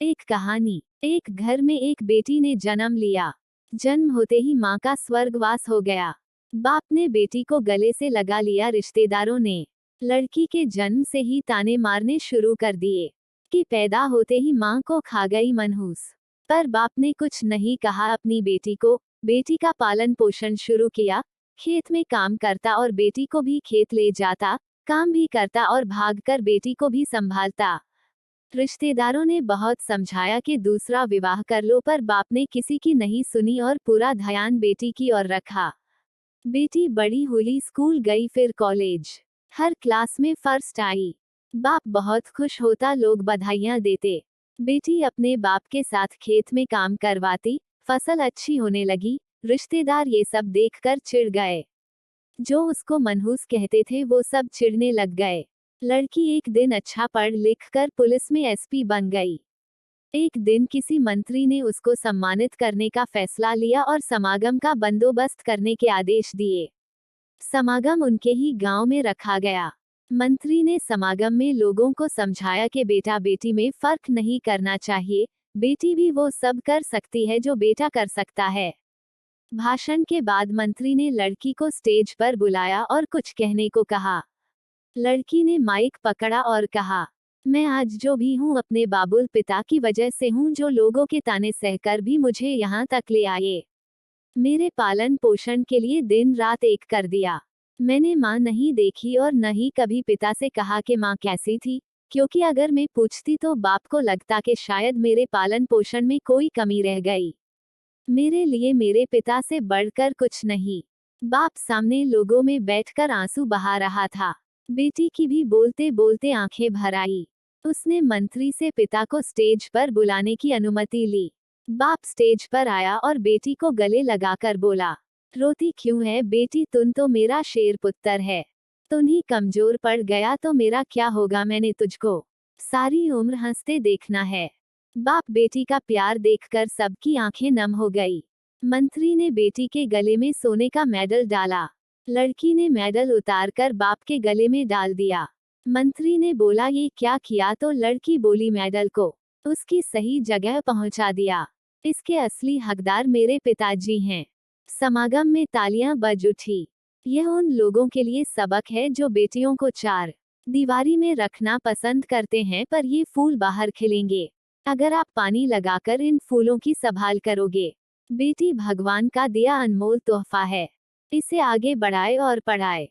एक कहानी। एक घर में एक बेटी ने जन्म लिया। जन्म होते ही माँ का स्वर्गवास हो गया। बाप ने बेटी को गले से लगा लिया। रिश्तेदारों ने लड़की के जन्म से ही ताने मारने शुरू कर दिए कि पैदा होते ही माँ को खा गई मनहूस। पर बाप ने कुछ नहीं कहा अपनी बेटी को। बेटी का पालन पोषण शुरू किया। खेत में काम करता और बेटी को भी खेत ले जाता, काम भी करता और भागकर बेटी को भी संभालता। रिश्तेदारों ने बहुत समझाया कि दूसरा विवाह कर लो, पर बाप ने किसी की नहीं सुनी और पूरा ध्यान बेटी की ओर रखा। बेटी बड़ी हुई, स्कूल गई, फिर कॉलेज। हर क्लास में फर्स्ट आई। बाप बहुत खुश होता, लोग बधाइयां देते। बेटी अपने बाप के साथ खेत में काम करवाती, फसल अच्छी होने लगी। रिश्तेदार ये सब देखकर चिढ़ गए। जो उसको मनहूस कहते थे वो सब चिढ़ने लग गए। लड़की एक दिन अच्छा पढ़ लिख कर पुलिस में एसपी बन गई। एक दिन किसी मंत्री ने उसको सम्मानित करने का फैसला लिया और समागम का बंदोबस्त करने के आदेश दिए। समागम उनके ही गांव में रखा गया। मंत्री ने समागम में लोगों को समझाया कि बेटा बेटी में फर्क नहीं करना चाहिए, बेटी भी वो सब कर सकती है जो बेटा कर सकता है। भाषण के बाद मंत्री ने लड़की को स्टेज पर बुलाया और कुछ कहने को कहा। लड़की ने माइक पकड़ा और कहा, मैं आज जो भी हूँ अपने बाबुल पिता की वजह से हूँ, जो लोगों के ताने सहकर भी मुझे यहाँ तक ले आए। मेरे पालन पोषण के लिए दिन रात एक कर दिया। मैंने माँ नहीं देखी और न ही कभी पिता से कहा कि माँ कैसी थी, क्योंकि अगर मैं पूछती तो बाप को लगता कि शायद मेरे पालन पोषण में कोई कमी रह गई। मेरे लिए मेरे पिता से बढ़कर कुछ नहीं। बाप सामने लोगों में बैठकर आंसू बहा रहा था। बेटी की भी बोलते बोलते आंखें भर आई। उसने मंत्री से पिता को स्टेज पर बुलाने की अनुमति ली। बाप स्टेज पर आया और बेटी को गले लगाकर बोला, रोती क्यों है बेटी, तुम तो मेरा शेर पुत्र है। तुम ही कमजोर पड़ गया तो मेरा क्या होगा, मैंने तुझको सारी उम्र हंसते देखना है। बाप बेटी का प्यार देखकर सबकी आंखें नम हो गई। मंत्री ने बेटी के गले में सोने का मेडल डाला। लड़की ने मेडल उतारकर बाप के गले में डाल दिया। मंत्री ने बोला, ये क्या किया? तो लड़की बोली, मेडल को उसकी सही जगह पहुंचा दिया। इसके असली हकदार मेरे पिताजी हैं। समागम में तालियां बज उठी। यह उन लोगों के लिए सबक है जो बेटियों को चार दीवारी में रखना पसंद करते हैं, पर ये फूल बाहर खिलेंगे अगर आप पानी लगाकर इन फूलों की संभाल करोगे। बेटी भगवान का दिया अनमोल तोहफा है, इसे आगे बढ़ाए और पढ़ाए।